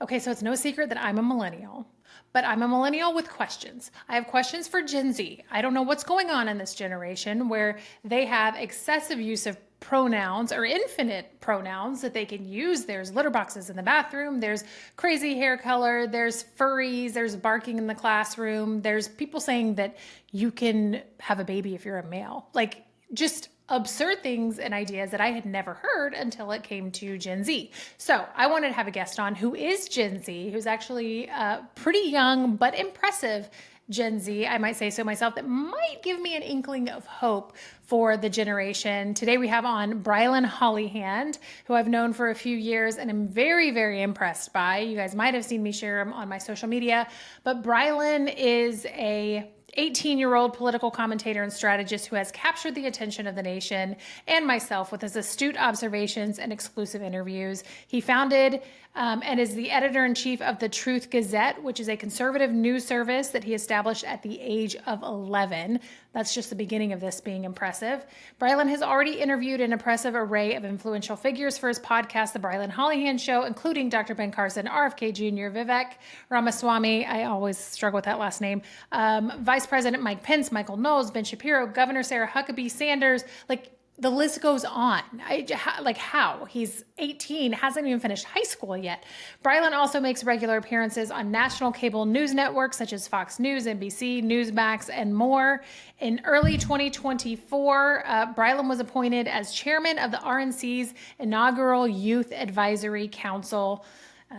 Okay, so it's no secret that I'm a millennial, but I'm a millennial with questions. I have questions for Gen Z. I don't know what's going on in this generation where they have excessive use of pronouns or infinite pronouns that they can use. There's litter boxes in the bathroom, there's crazy hair color, there's furries, there's barking in the classroom, there's people saying that you can have a baby if you're a male. Like, just absurd things and ideas that I had never heard until it came to Gen Z. So I wanted to have a guest on who is Gen Z, who's actually pretty young but impressive Gen Z, I might say so myself, that might give me an inkling of hope for the generation. Today we have on Brilyn Hollyhand, who I've known for a few years and am very, very impressed by. You guys might have seen me share him on my social media, but Brilyn is a 18-year-old political commentator and strategist who has captured the attention of the nation and myself with his astute observations and exclusive interviews. He founded and is the editor-in-chief of the Truth Gazette, which is a conservative news service that he established at the age of 11. That's just the beginning of this being impressive. Brilyn has already interviewed an impressive array of influential figures for his podcast, The Brilyn Hollyhand Show, including Dr. Ben Carson, RFK Jr., Vivek Ramaswamy, I always struggle with that last name, Vice President Mike Pence, Michael Knowles, Ben Shapiro, Governor Sarah Huckabee Sanders, like the list goes on. How? He's 18, hasn't even finished high school yet. Brilyn also makes regular appearances on national cable news networks such as Fox News, NBC, Newsmax, and more. In early 2024, Brilyn was appointed as chairman of the RNC's inaugural Youth Advisory Council,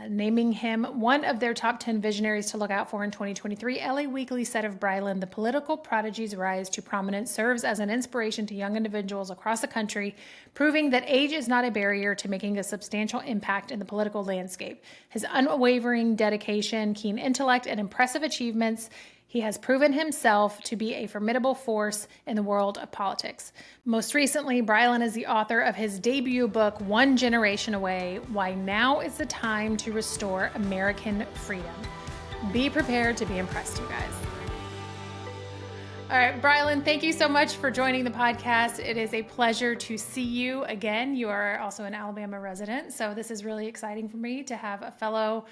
naming him one of their top 10 visionaries to look out for in 2023. LA Weekly said of Brilyn, the political prodigy's rise to prominence serves as an inspiration to young individuals across the country, proving that age is not a barrier to making a substantial impact in the political landscape. His unwavering dedication, keen intellect, and impressive achievements, he has proven himself to be a formidable force in the world of politics. Most recently, Brilyn is the author of his debut book, One Generation Away: Why Now is the Time to Restore American Freedom. Be prepared to be impressed, you guys. All right, Brilyn, thank you so much for joining the podcast. It is a pleasure to see you again. You are also an Alabama resident, so this is really exciting for me to have a fellow,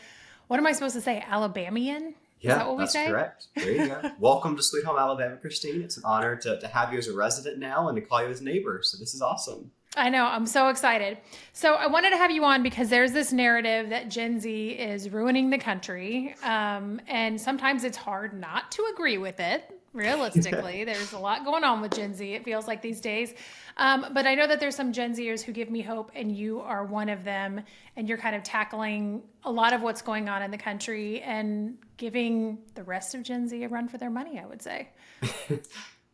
what am I supposed to say, Alabamian? Is that what we say? Correct. There you go. Welcome to Sweet Home Alabama, Christine. It's an honor to have you as a resident now and to call you as a neighbor. So this is awesome. I know. I'm so excited. So I wanted to have you on because there's this narrative that Gen Z is ruining the country. And sometimes it's hard not to agree with it. Realistically, there's a lot going on with Gen Z, it feels like these days. But I know that there's some Gen Zers who give me hope, and you are one of them. And you're kind of tackling a lot of what's going on in the country and giving the rest of Gen Z a run for their money, I would say.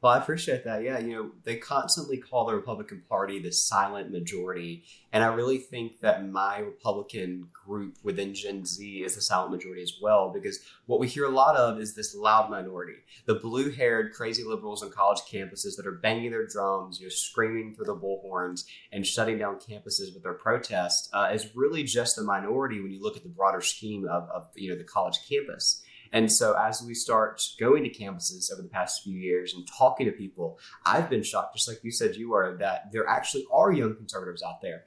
Well, I appreciate that. Yeah, they constantly call the Republican Party the silent majority. And I really think that my Republican group within Gen Z is the silent majority as well, because what we hear a lot of is this loud minority, the blue-haired crazy liberals on college campuses that are banging their drums, screaming through the bullhorns and shutting down campuses with their protests, is really just the minority when you look at the broader scheme of the college campus. And so as we start going to campuses over the past few years and talking to people, I've been shocked, just like you said you are, that there actually are young conservatives out there.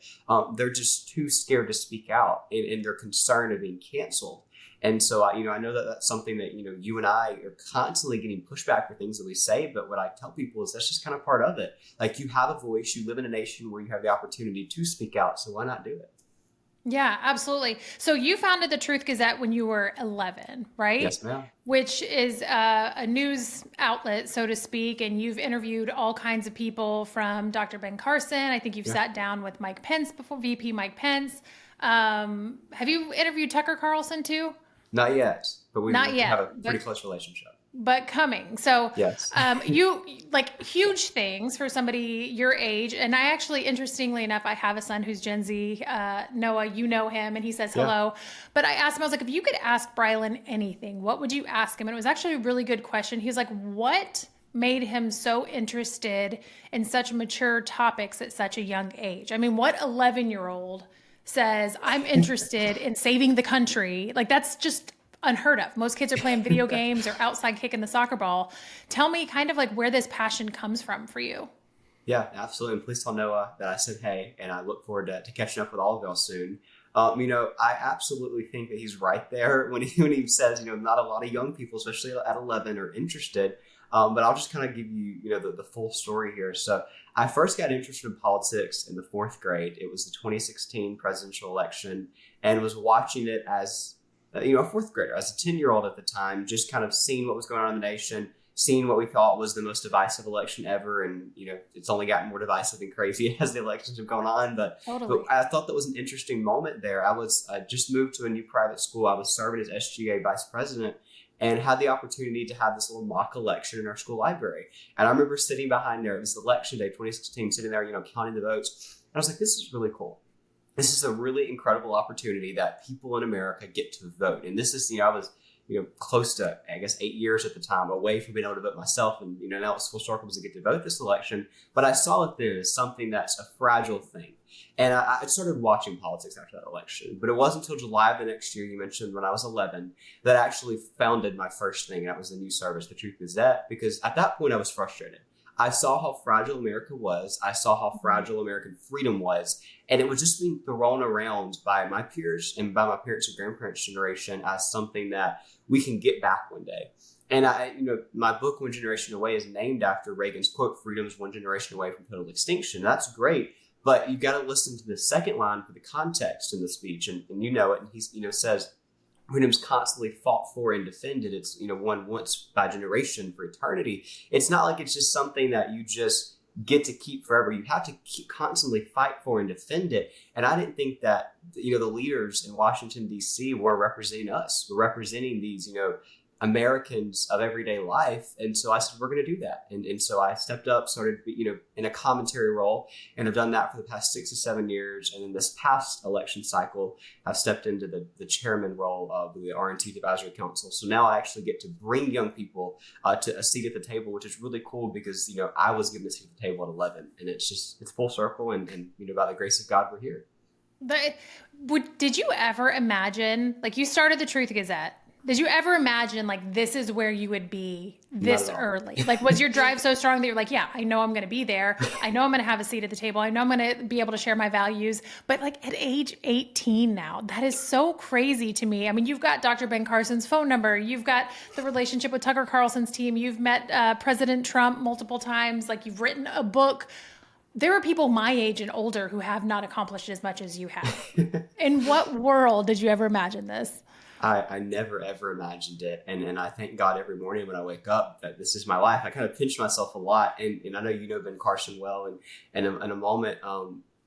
They're just too scared to speak out and they're concerned of being canceled. And so, I know that that's something that, you and I are constantly getting pushback for things that we say. But what I tell people is that's just kind of part of it. Like, you have a voice, you live in a nation where you have the opportunity to speak out. So why not do it? Yeah, absolutely. So you founded the Truth Gazette when you were 11, right? Yes, ma'am. Which is a news outlet, so to speak. And you've interviewed all kinds of people from Dr. Ben Carson. I think you've sat down with Mike Pence before, VP Mike Pence. Have you interviewed Tucker Carlson too? Not yet, but we Not yet, have a pretty close relationship. But coming. So yes. You like huge things for somebody your age. And I actually, interestingly enough, I have a son who's Gen Z, Noah, you know him, and he says hello. But I asked him, I was like, if you could ask Brilyn anything, what would you ask him? And it was actually a really good question. He was like, what made him so interested in such mature topics at such a young age? I mean, what 11-year-old says, I'm interested in saving the country? Like, that's just unheard of. Most kids are playing video games or outside kicking the soccer ball. Tell me kind of like where this passion comes from for you. Yeah, absolutely. And please tell Noah that I said hey, and I look forward to catching up with all of y'all soon. I absolutely think that he's right there when he says, not a lot of young people, especially at 11, are interested. But I'll just kind of give you, the full story here. So I first got interested in politics in the fourth grade. It was the 2016 presidential election, and was watching it as, a fourth grader, as a 10-year-old at the time, just kind of seeing what was going on in the nation, seeing what we thought was the most divisive election ever. And, it's only gotten more divisive and crazy as the elections have gone on. But I thought that was an interesting moment there. I was just moved to a new private school. I was serving as SGA vice president and had the opportunity to have this little mock election in our school library. And I remember sitting behind there. It was election day, 2016, sitting there, counting the votes. And I was like, this is really cool. This is a really incredible opportunity that people in America get to vote. And this is, I was, close to, I guess, 8 years at the time away from being able to vote myself. And, now it's full circle to get to vote this election. But I saw it then as something that's a fragile thing. And I started watching politics after that election. But it wasn't until July of the next year, you mentioned when I was 11, that I actually founded my first thing. And that was the news service, the Truth Gazette, because at that point I was frustrated. I saw how fragile America was. I saw how fragile American freedom was. And it was just being thrown around by my peers and by my parents' and grandparents' generation as something that we can get back one day. And my book, One Generation Away, is named after Reagan's quote, "Freedom's one generation away from total extinction." That's great. But you got to listen to the second line for the context in the speech. And it. And he says, freedom's constantly fought for and defended. It's, one once by generation for eternity. It's not like it's just something that you just get to keep forever. You have to constantly fight for and defend it. And I didn't think that, the leaders in Washington, D.C. were representing us. We're representing these, Americans of everyday life. And so I said, we're going to do that. And so I stepped up, started, in a commentary role, and I've done that for the past 6 to 7 years. And in this past election cycle, I've stepped into the chairman role of the R&T Advisory Council. So now I actually get to bring young people to a seat at the table, which is really cool because, I was given a seat at the table at 11, and it's full circle. And by the grace of God, we're here. Did you ever imagine, like, you started the Truth Gazette? Did you ever imagine, like, this is where you would be this early? Like, was your drive so strong that you're like, yeah, I know I'm going to be there. I know I'm going to have a seat at the table. I know I'm going to be able to share my values. But, like, at age 18 now, that is so crazy to me. I mean, you've got Dr. Ben Carson's phone number. You've got the relationship with Tucker Carlson's team. You've met President Trump multiple times. Like, you've written a book. There are people my age and older who have not accomplished as much as you have. In what world did you ever imagine this? I never, ever imagined it. And I thank God every morning when I wake up that this is my life. I kind of pinch myself a lot. And I know you know Ben Carson well. And in a moment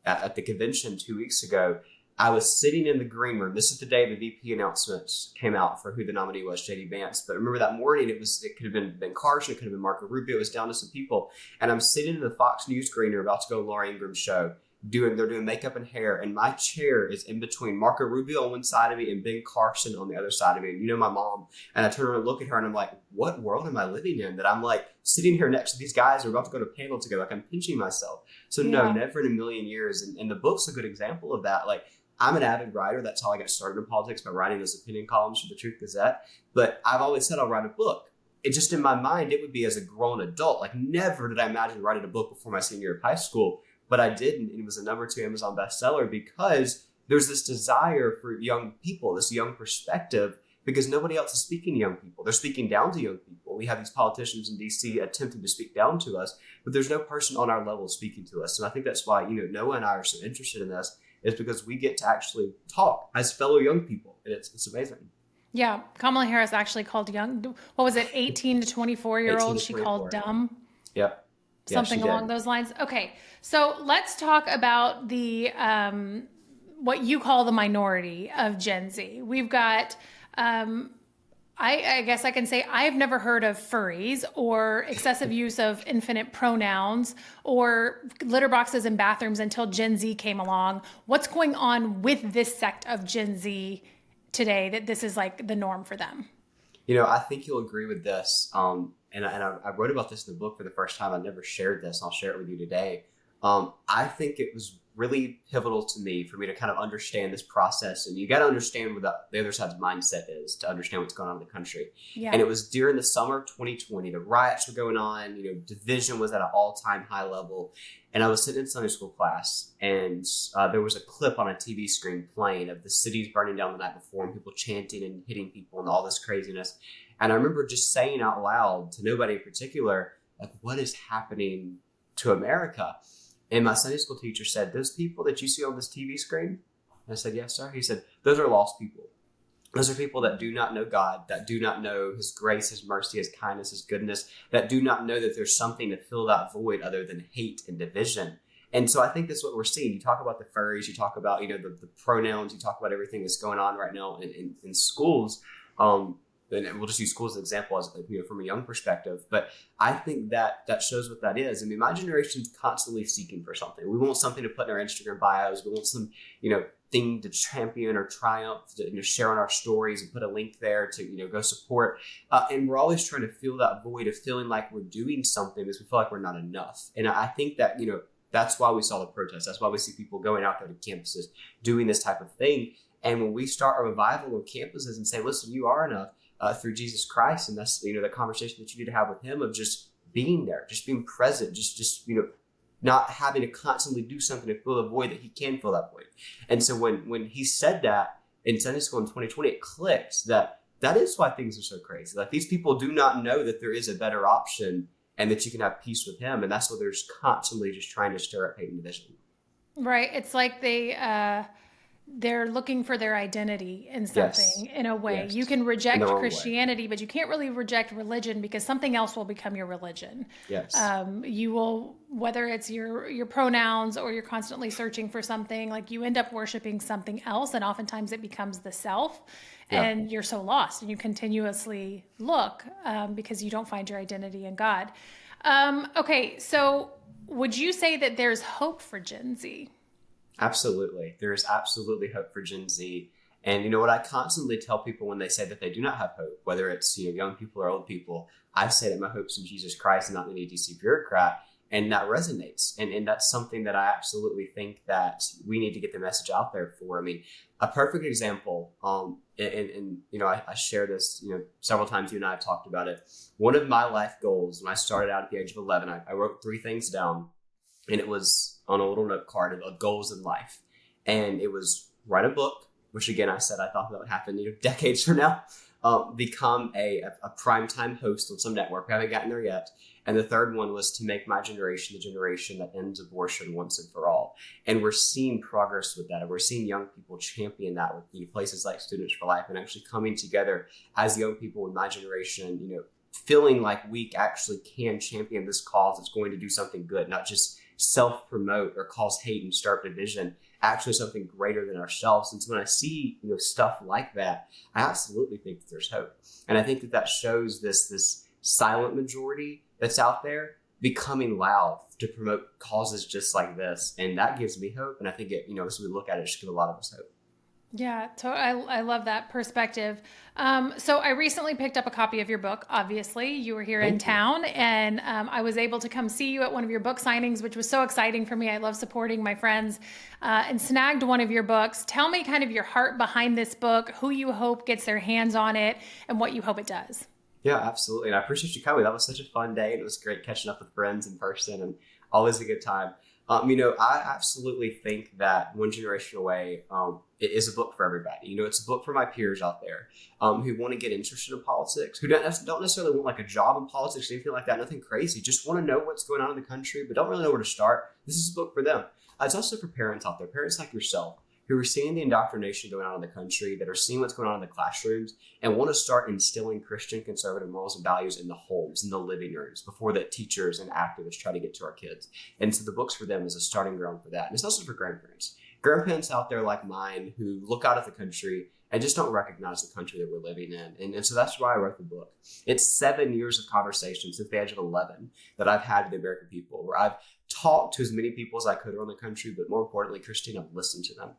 at the convention 2 weeks ago, I was sitting in the green room. This is the day the VP announcements came out for who the nominee was, JD Vance. But remember that morning, it could have been Ben Carson, it could have been Marco Rubio. It was down to some people. And I'm sitting in the Fox News green room about to go to Laura Ingram's show. They're doing makeup and hair, and my chair is in between Marco Rubio on one side of me and Ben Carson on the other side of me. And my mom. And I turn around and look at her, and I'm like, what world am I living in that I'm like sitting here next to these guys who are about to go to a panel together? Like, I'm pinching myself. So no, never in a million years. And the book's a good example of that. Like, I'm an avid writer. That's how I got started in politics, by writing those opinion columns for the Truth Gazette. But I've always said I'll write a book. It just, in my mind, it would be as a grown adult. Like, never did I imagine writing a book before my senior year of high school. But I didn't, and it was a #2 Amazon bestseller because there's this desire for young people, this young perspective, because nobody else is speaking to young people. They're speaking down to young people. We have these politicians in D.C. attempting to speak down to us, but there's no person on our level speaking to us. And I think that's why, Noah and I are so interested in this, is because we get to actually talk as fellow young people, and it's amazing. Yeah, Kamala Harris actually called 18 to 24-year-olds she called dumb? Yep. Something along those lines. Okay, so let's talk about the what you call the minority of Gen Z. We've got, I guess I can say I've never heard of furries or excessive use of infinite pronouns or litter boxes in bathrooms until Gen Z came along. What's going on with this sect of Gen Z today that this is like the norm for them? I think you'll agree with this. And I wrote about this in the book for the first time. I never shared this, and I'll share it with you today. I think it was really pivotal to me for me to kind of understand this process. And you got to understand what the other side's mindset is to understand what's going on in the country. Yeah. And it was during the summer of 2020, the riots were going on, division was at an all-time high level. And I was sitting in Sunday school class, and there was a clip on a TV screen playing of the cities burning down the night before and people chanting and hitting people and all this craziness. And I remember just saying out loud to nobody in particular, like, what is happening to America? And my Sunday school teacher said, those people that you see on this TV screen? And I said, yes, sir. He said, those are lost people. Those are people that do not know God, that do not know his grace, his mercy, his kindness, his goodness, that do not know that there's something to fill that void other than hate and division. And so I think that's what we're seeing. You talk about the furries, you talk about, the pronouns, you talk about everything that's going on right now in schools. And we'll just use schools as an example, as from a young perspective. But I think that shows what that is. I mean, my generation's constantly seeking for something. We want something to put in our Instagram bios. We want some, thing to champion or triumph, to share on our stories and put a link there to, go support. And we're always trying to fill that void of feeling like we're doing something because we feel like we're not enough. And I think that, that's why we saw the protests. That's why we see people going out there to campuses doing this type of thing. And when we start a revival of campuses and say, listen, you are enough, through Jesus Christ, and that's the conversation that you need to have with him of just being there, just being present, just not having to constantly do something to fill the void that he can fill that void. And so when he said that in Sunday school in 2020, it clicks that is why things are so crazy. Like, these people do not know that there is a better option and that you can have peace with him, and that's what they're just constantly just trying to stir up hate and division. Right. It's like they're looking for their identity in something, in a way. Yes. You can reject Christianity, but you can't really reject religion because something else will become your religion. Yes. You will, whether it's your pronouns or you're constantly searching for something, like you end up worshiping something else, and oftentimes it becomes the self, and you're so lost, and you continuously look because you don't find your identity in God. Okay, so would you say that there's hope for Gen Z? Absolutely. There is absolutely hope for Gen Z. And what I constantly tell people when they say that they do not have hope, whether it's young people or old people, I say that my hope's in Jesus Christ and not in any DC bureaucrat. And that resonates. And that's something that I absolutely think that we need to get the message out there for. I mean, a perfect example, I share this, several times you and I have talked about it. One of my life goals when I started out at the age of 11, I wrote 3 things down. And it was on a little note card of goals in life. And it was write a book, which again, I said I thought that would happen, decades from now. Become a primetime host on some network. We haven't gotten there yet. And the third one was to make my generation the generation that ends abortion once and for all. And we're seeing progress with that. And we're seeing young people champion that with places like Students for Life and actually coming together as young people in my generation, feeling like we actually can champion this cause that's going to do something good, not just self-promote or cause hate and start division, actually something greater than ourselves. And so when I see stuff like that, I absolutely think that there's hope. And I think that shows this silent majority that's out there becoming loud to promote causes just like this. And that gives me hope. And I think it, as we look at it should give a lot of us hope. Yeah, I love that perspective. So I recently picked up a copy of your book. Obviously, you were here in town, and I was able to come see you at one of your book signings, which was so exciting for me. I love supporting my friends, and snagged one of your books. Tell me kind of your heart behind this book, who you hope gets their hands on it, and what you hope it does. Yeah, absolutely. And I appreciate you coming. That was such a fun day. And it was great catching up with friends in person, and always a good time. I absolutely think that One Generation Away it is a book for everybody. It's a book for my peers out there who want to get interested in politics, who don't necessarily want like a job in politics or anything like that, nothing crazy, just want to know what's going on in the country, but don't really know where to start. This is a book for them. It's also for parents out there, parents like yourself, who are seeing the indoctrination going on in the country, that are seeing what's going on in the classrooms, and want to start instilling Christian conservative morals and values in the homes, in the living rooms, before that teachers and activists try to get to our kids. And so the books for them is a starting ground for that. And it's also for grandparents. Grandparents out there like mine who look out at the country and just don't recognize the country that we're living in. And so that's why I wrote the book. It's 7 years of conversation since the age of 11 that I've had with the American people, where I've talked to as many people as I could around the country, but more importantly, Christine, I've listened to them.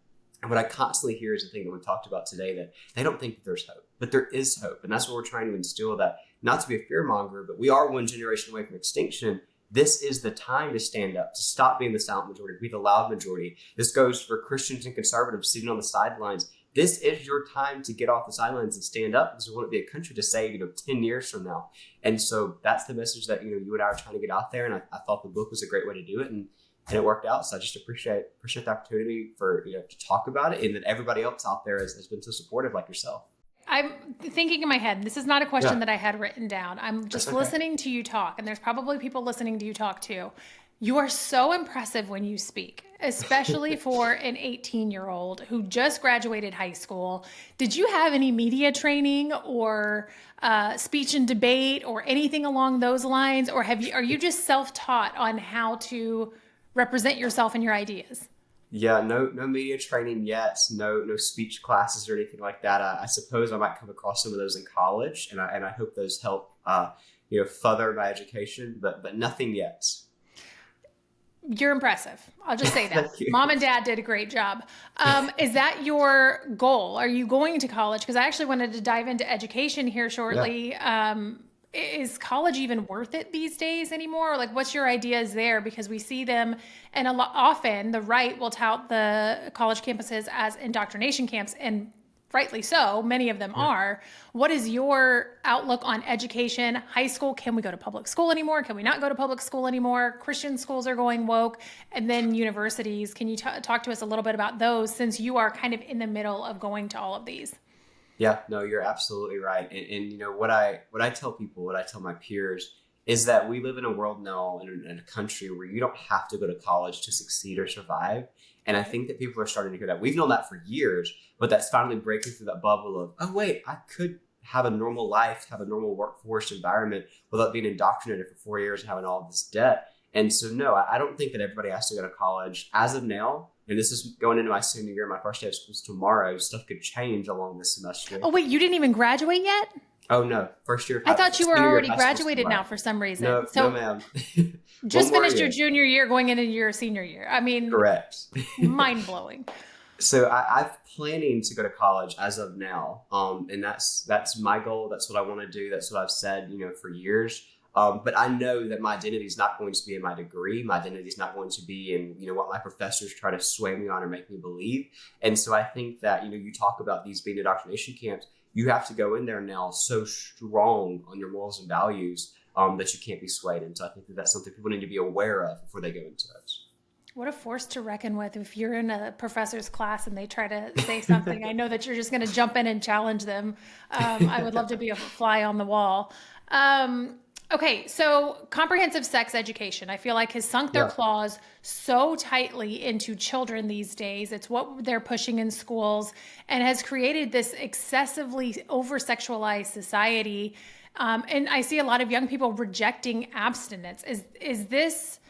And what I constantly hear is the thing that we talked about today, that they don't think that there's hope, but there is hope. And that's what we're trying to instill, that not to be a fear monger, but we are one generation away from extinction. this is the time to stand up, to stop being the silent majority, to be the loud majority. This goes for Christians and conservatives sitting on the sidelines. This is your time to get off the sidelines and stand up, because we want to be a country to save, 10 years from now. And so that's the message that, you and I are trying to get out there. And I thought the book was a great way to do it. And it worked out. So I just appreciate the opportunity for, to talk about it, and that everybody else out there has been so supportive like yourself. I'm thinking in my head, this is not a question that I had written down. I'm just listening to you talk, and there's probably people listening to you talk too. You are so impressive when you speak, especially for an 18-year-old who just graduated high school. Did you have any media training or speech and debate or anything along those lines? Or are you just self-taught on how to represent yourself and your ideas? Yeah, no media training yet, no speech classes or anything like that. I suppose I might come across some of those in college, and I hope those help further my education, but nothing yet. You're impressive. I'll just say that. Mom and Dad did a great job. Is that your goal? Are you going to college? Because I actually wanted to dive into education here shortly. Yeah. Is college even worth it these days anymore? Like, what's your ideas there? Because we see them, and often the right will tout the college campuses as indoctrination camps, and rightly so, many of them are. What is your outlook on education? High school, can we go to public school anymore? Can we not go to public school anymore? Christian schools are going woke. And then universities, can you talk to us a little bit about those, since you are kind of in the middle of going to all of these? Yeah, no, you're absolutely right. And what I tell people, what I tell my peers, is that we live in a world now, in a country where you don't have to go to college to succeed or survive. And I think that people are starting to hear that. We've known that for years, but that's finally breaking through that bubble of, oh wait, I could have a normal life, have a normal workforce environment without being indoctrinated for 4 years and having all this debt. And so, no, I don't think that everybody has to go to college as of now. And this is going into my senior year. My first day of school is tomorrow. Stuff could change along this semester. Oh, wait, you didn't even graduate yet? Oh, no. First year. I thought you were already graduated now for some reason. No, ma'am. Just finished your junior year going into your senior year. I mean, correct. Mind-blowing. So I'm planning to go to college as of now. And that's my goal. That's what I want to do. That's what I've said, for years. But I know that my identity is not going to be in my degree. My identity is not going to be in, what my professors try to sway me on or make me believe. And so I think that, you talk about these being indoctrination camps. You have to go in there now so strong on your morals and values that you can't be swayed. And so I think that that's something people need to be aware of before they go into it. What a force to reckon with. If you're in a professor's class and they try to say something, I know that you're just going to jump in and challenge them. I would love to be a fly on the wall. Okay, so comprehensive sex education, I feel like has sunk their claws so tightly into children these days. It's what they're pushing in schools, and has created this excessively over-sexualized society. And I see a lot of young people rejecting abstinence. Is this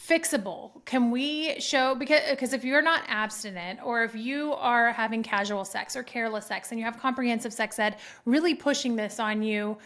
fixable? Can we show, because if you're not abstinent, or if you are having casual sex or careless sex, and you have comprehensive sex ed really pushing this on you,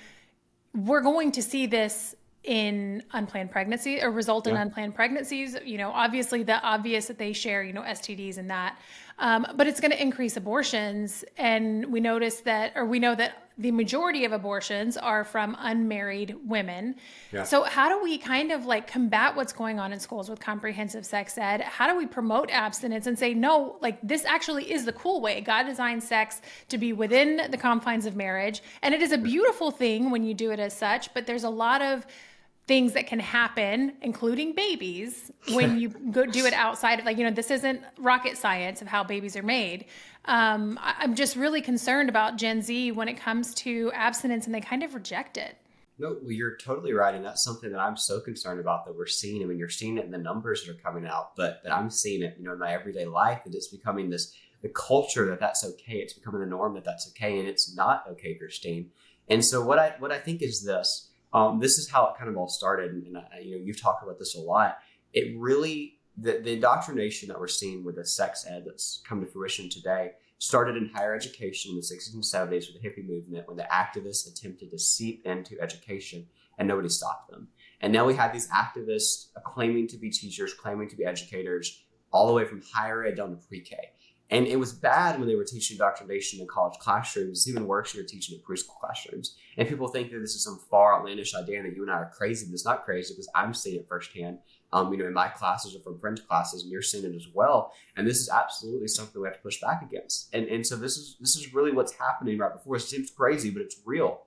we're going to see this in unplanned pregnancy or result in unplanned pregnancies. Obviously the obvious that they share, STDs and that, but it's going to increase abortions. And we know that the majority of abortions are from unmarried women. Yeah. So how do we kind of combat what's going on in schools with comprehensive sex ed? How do we promote abstinence and say, no, this actually is the cool way. God designed sex to be within the confines of marriage. And it is a beautiful thing when you do it as such, but there's a lot of things that can happen, including babies, when you go do it outside of this isn't rocket science of how babies are made. I'm just really concerned about Gen Z when it comes to abstinence, and they kind of reject it. No, well, you're totally right. And that's something that I'm so concerned about, that we're seeing. I mean, you're seeing it in the numbers that are coming out, but I'm seeing it, in my everyday life, that it's becoming the culture that's okay. It's becoming the norm that's okay. And it's not okay, Christine. And so what I think is this. This is how it kind of all started, and you've talked about this a lot. It really, the indoctrination that we're seeing with the sex ed that's come to fruition today started in higher education in the 60s and 70s with the hippie movement, when the activists attempted to seep into education and nobody stopped them. And now we have these activists claiming to be teachers, claiming to be educators, all the way from higher ed down to pre-K. And it was bad when they were teaching indoctrination in college classrooms. It's even worse when you're teaching in preschool classrooms. And people think that this is some far outlandish idea and that you and I are crazy, but it's not crazy because I'm seeing it firsthand, in my classes or from friends' classes, and you're seeing it as well. And this is absolutely something we have to push back against. And so this is really what's happening right before us. It seems crazy, but it's real.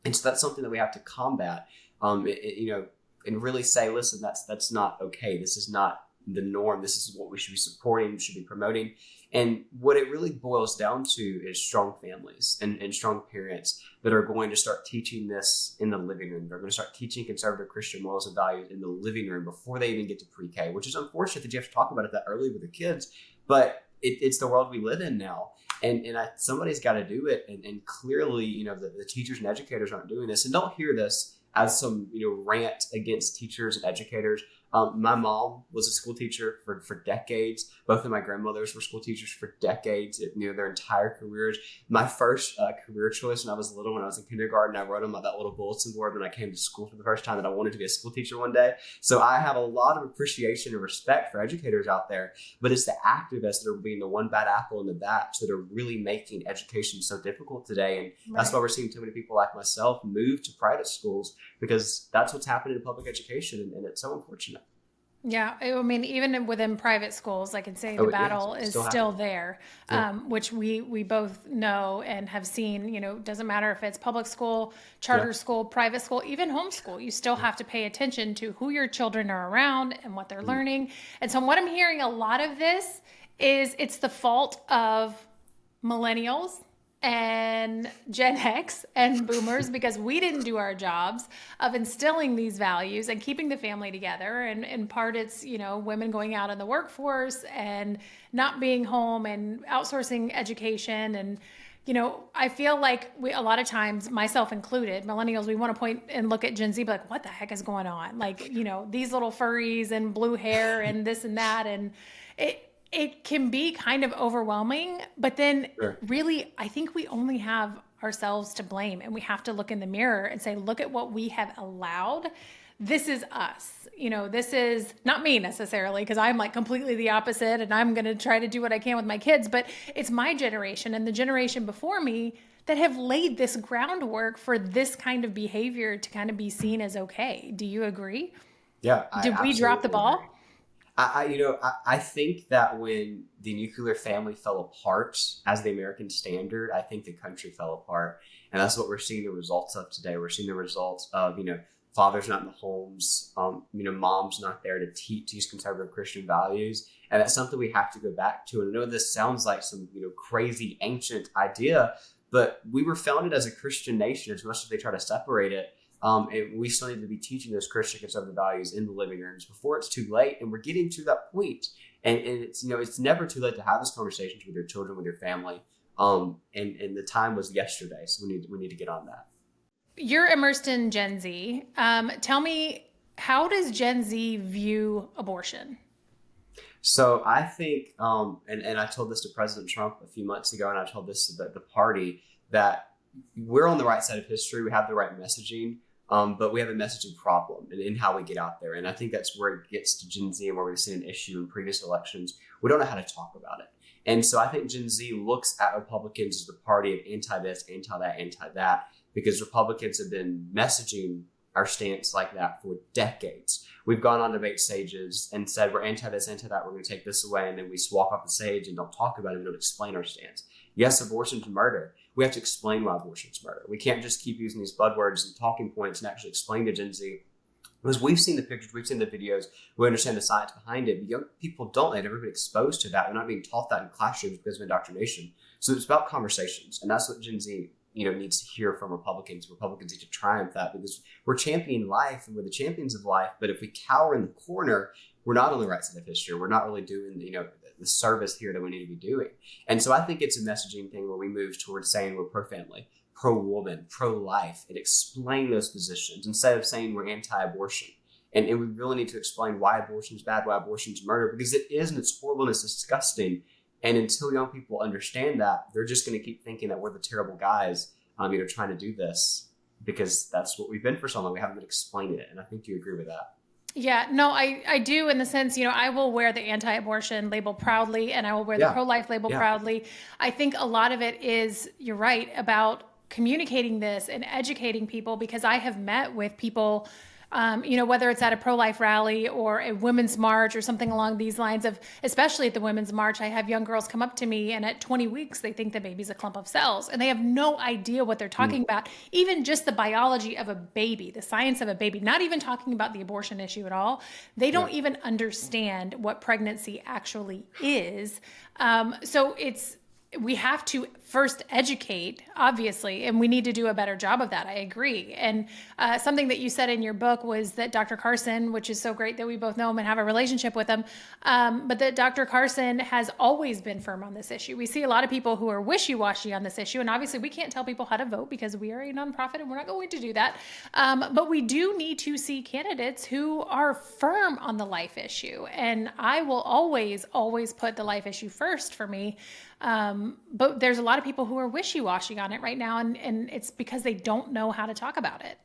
And so that's something that we have to combat, and really say, listen, that's not okay. This is not the norm. This is what we should be supporting, we should be promoting. And what it really boils down to is strong families and strong parents that are going to start teaching this in the living room. They're going to start teaching conservative Christian morals and values in the living room before they even get to pre-K, which is unfortunate that you have to talk about it that early with the kids, but it's the world we live in now. And somebody's got to do it. And clearly, the teachers and educators aren't doing this. And don't hear this as some, rant against teachers and educators. My mom was a school teacher for decades. Both of my grandmothers were school teachers for decades, their entire careers. My first career choice when I was little, when I was in kindergarten, I wrote on that little bulletin board when I came to school for the first time that I wanted to be a school teacher one day. So I have a lot of appreciation and respect for educators out there, but it's the activists that are being the one bad apple in the batch that are really making education so difficult today. And that's why we're seeing too many people like myself move to private schools, because that's what's happening in public education, and it's so unfortunate. Yeah, I mean, even within private schools, I can say the battle is still there, which we both know and have seen. Doesn't matter if it's public school, charter school, private school, even homeschool. You still have to pay attention to who your children are around and what they're learning. And so what I'm hearing a lot of this is it's the fault of millennials and Gen X and boomers because we didn't do our jobs of instilling these values and keeping the family together. And in part, it's, women going out in the workforce and not being home and outsourcing education. And, I feel like a lot of times, myself included, millennials, we want to point and look at Gen Z, be like, what the heck is going on? Like, these little furries and blue hair and this and that. And it can be kind of overwhelming, but then really, I think we only have ourselves to blame, and we have to look in the mirror and say, look at what we have allowed. This is us. This is not me necessarily, because I'm like completely the opposite, and I'm going to try to do what I can with my kids, but it's my generation and the generation before me that have laid this groundwork for this kind of behavior to kind of be seen as okay. Do you agree? Yeah. Did we drop the ball? Agree. I think that when the nuclear family fell apart as the American standard, I think the country fell apart. And that's what we're seeing the results of today. We're seeing the results of, fathers not in the homes, moms not there to teach these conservative Christian values. And that's something we have to go back to. And I know this sounds like some, crazy ancient idea, but we were founded as a Christian nation as much as they try to separate it. And we still need to be teaching those Christian conservative values in the living rooms before it's too late. And we're getting to that point. And it's, it's never too late to have these conversations with your children, with your family. And the time was yesterday. So we need to get on that. You're immersed in Gen Z. Tell me, how does Gen Z view abortion? So I think, and I told this to President Trump a few months ago, and I told this to the party, that we're on the right side of history. We have the right messaging. But we have a messaging problem in how we get out there. And I think that's where it gets to Gen Z and where we've seen an issue in previous elections. We don't know how to talk about it. And so I think Gen Z looks at Republicans as the party of anti-this, anti-that, anti-that, because Republicans have been messaging our stance like that for decades. We've gone on debate stages and said we're anti-this, anti-that, we're going to take this away, and then we just walk off the stage and don't talk about it and don't explain our stance. Yes, abortion's murder. We have to explain why abortion's murder. We can't just keep using these buzzwords and talking points and actually explain to Gen Z. Because we've seen the pictures, we've seen the videos, we understand the science behind it, but young people don't. They've never been exposed to that. They're not being taught that in classrooms because of indoctrination. So it's about conversations, and that's what Gen Z needs to hear from Republicans. Republicans need to triumph that, because we're championing life and we're the champions of life. But if we cower in the corner, we're not on the right side of history. We're not really doing the service here that we need to be doing. And so I think it's a messaging thing where we move towards saying we're pro-family, pro-woman, pro-life, and explain those positions instead of saying we're anti-abortion. And we really need to explain why abortion is bad, why abortion is murder, because it is, and it's horrible and it's disgusting. And until young people understand that, they're just going to keep thinking that we're the terrible guys, trying to do this, because that's what we've been for so long. We haven't been explaining it. And I think you agree with that. Yeah, no, I do in the sense, I will wear the anti-abortion label proudly and I will wear the Yeah, pro-life label yeah. proudly. I think a lot of it is, you're right, about communicating this and educating people because I have met with people, whether it's at a pro-life rally or a women's march or something along these lines of, especially at the women's march, I have young girls come up to me and at 20 weeks, they think the baby's a clump of cells and they have no idea what they're talking about. Even just the biology of a baby, the science of a baby, not even talking about the abortion issue at all. They Yeah. don't even understand what pregnancy actually is. So we have to first educate, obviously, and we need to do a better job of that. I agree. And something that you said in your book was that Dr. Carson, which is so great that we both know him and have a relationship with him, but that Dr. Carson has always been firm on this issue. We see a lot of people who are wishy-washy on this issue, and obviously we can't tell people how to vote because we are a nonprofit and we're not going to do that. But we do need to see candidates who are firm on the life issue. And I will always, always put the life issue first for me. But there's a lot of people who are wishy-washy on it right now, and it's because they don't know how to talk about it.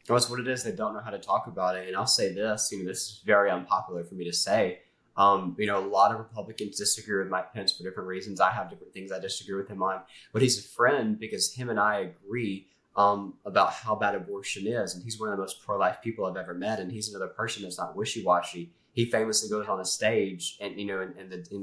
Well, that's what it is. They don't know how to talk about it. And I'll say this, this is very unpopular for me to say. A lot of Republicans disagree with Mike Pence for different reasons. I have different things I disagree with him on, but he's a friend because him and I agree about how bad abortion is. And he's one of the most pro-life people I've ever met. And he's another person that's not wishy-washy. He famously goes on a stage and, in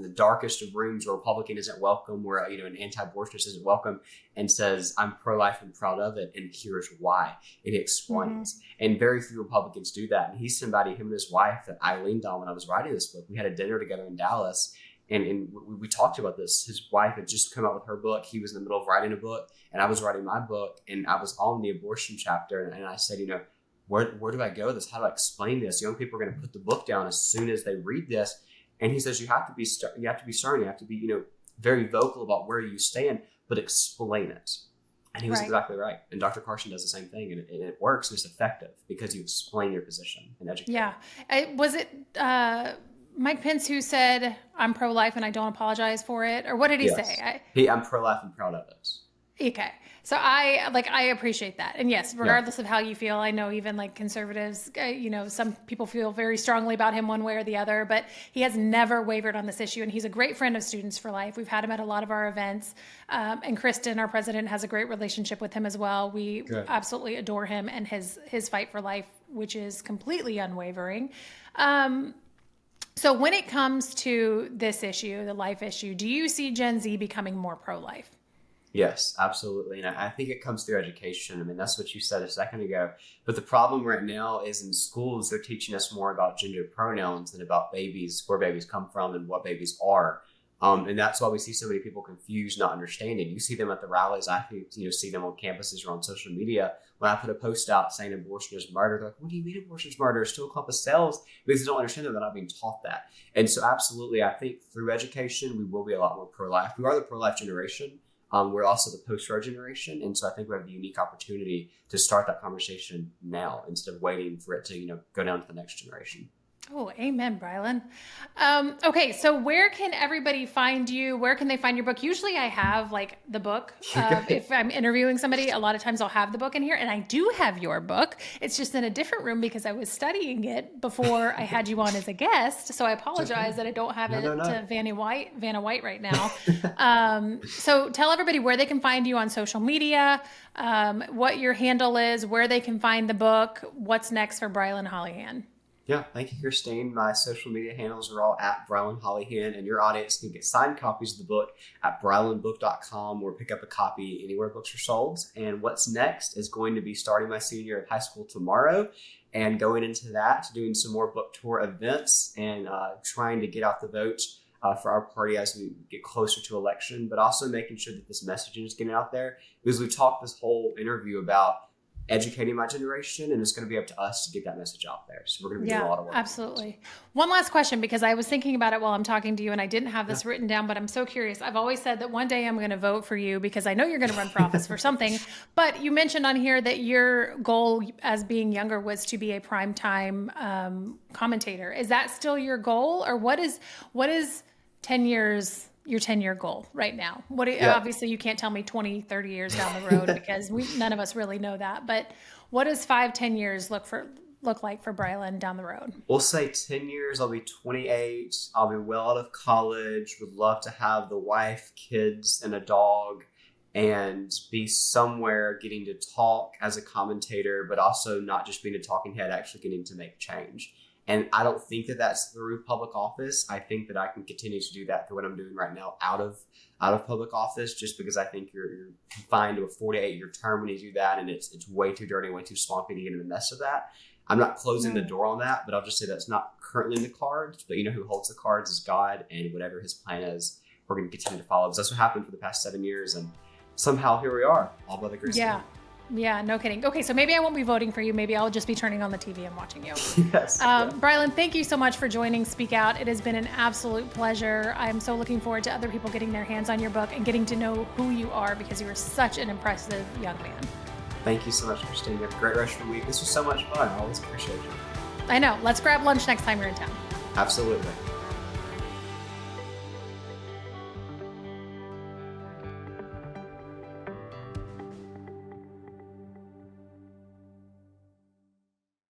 the darkest of rooms where a Republican isn't welcome, where, an anti-abortionist isn't welcome, and says, I'm pro-life and proud of it, and here's why. And he explains. And very few Republicans do that. And he's somebody, him and his wife, that I leaned on when I was writing this book. We had a dinner together in Dallas, and we talked about this. His wife had just come out with her book. He was in the middle of writing a book, and I was writing my book, and I was on the abortion chapter, and I said, where do I go with this? How do I explain this? Young people are going to put the book down as soon as they read this. And he says, you have to be stern. You have to be, very vocal about where you stand, but explain it. And he was exactly right. And Dr. Carson does the same thing, and it works, and it's effective because you explain your position and educate. Yeah. Was it Mike Pence who said, I'm pro-life and I don't apologize for it? Or what did he say? I'm pro-life and proud of it. Okay. So I appreciate that. And yes, regardless of how you feel, I know even like conservatives, some people feel very strongly about him one way or the other, but he has never wavered on this issue. And he's a great friend of Students for Life. We've had him at a lot of our events. And Kristen, our president, has a great relationship with him as well. We absolutely adore him and his fight for life, which is completely unwavering. So when it comes to this issue, the life issue, do you see Gen Z becoming more pro-life? Yes, absolutely. And I think it comes through education. I mean, that's what you said a second ago. But the problem right now is in schools, they're teaching us more about gender pronouns than about babies, where babies come from and what babies are. And that's why we see so many people confused, not understanding. You see them at the rallies. I see them on campuses or on social media. When I put a post out saying abortion is murder, they're like, what do you mean abortion is murder? It's still a clump of cells. Because they don't understand that they're not being taught that. And so absolutely, I think through education, we will be a lot more pro-life. We are the pro-life generation. We're also the post-war generation. And so I think we have the unique opportunity to start that conversation now instead of waiting for it to, go down to the next generation. Oh, amen, Brylyn. Okay, so where can everybody find you? Where can they find your book? Usually I have like the book. If I'm interviewing somebody, a lot of times I'll have the book in here, and I do have your book. It's just in a different room because I was studying it before I had you on as a guest. So I apologize that I don't have it to Vanna White right now. So tell everybody where they can find you on social media, what your handle is, where they can find the book, what's next for Brilyn Hollyhand. Yeah, thank you, Christine. My social media handles are all at Brilyn Hollyhand, and your audience can get signed copies of the book at brylynbook.com or pick up a copy anywhere books are sold. And what's next is going to be starting my senior year of high school tomorrow and going into that, doing some more book tour events and trying to get out the vote for our party as we get closer to election, but also making sure that this messaging is getting out there. Because we talked this whole interview about educating my generation, and it's going to be up to us to get that message out there. So we're going to be doing a lot of work. Absolutely. One last question, because I was thinking about it while I'm talking to you, and I didn't have this written down, but I'm so curious. I've always said that one day I'm going to vote for you because I know you're going to run for office for something. But you mentioned on here that your goal as being younger was to be a primetime commentator. Is that still your goal, or what is 10 years? Your 10-year goal right now? Obviously you can't tell me 20, 30 years down the road because none of us really know that, but what does 5-10 years look look like for Brylyn down the road? We'll say 10 years. I'll be 28. I'll be well out of college. Would love to have the wife, kids, and a dog, and be somewhere getting to talk as a commentator, but also not just being a talking head, actually getting to make change. And I don't think that that's through public office. I think that I can continue to do that through what I'm doing right now out of public office, just because I think you're confined to a 48-year term when you do that, and it's way too dirty, way too swampy to get in the mess of that. I'm not closing the door on that, but I'll just say that's not currently in the cards. But who holds the cards is God, and whatever his plan is, we're going to continue to follow. Because that's what happened for the past 7 years, and somehow here we are, all by the grace of God. Yeah, no kidding. Okay, so maybe I won't be voting for you. Maybe I'll just be turning on the TV and watching you. Yes. Brylyn, thank you so much for joining Speak Out. It has been an absolute pleasure. I'm so looking forward to other people getting their hands on your book and getting to know who you are, because you are such an impressive young man. Thank you so much, Christine. You have a great rest of the week. This was so much fun. I always appreciate you. I know. Let's grab lunch next time you're in town. Absolutely.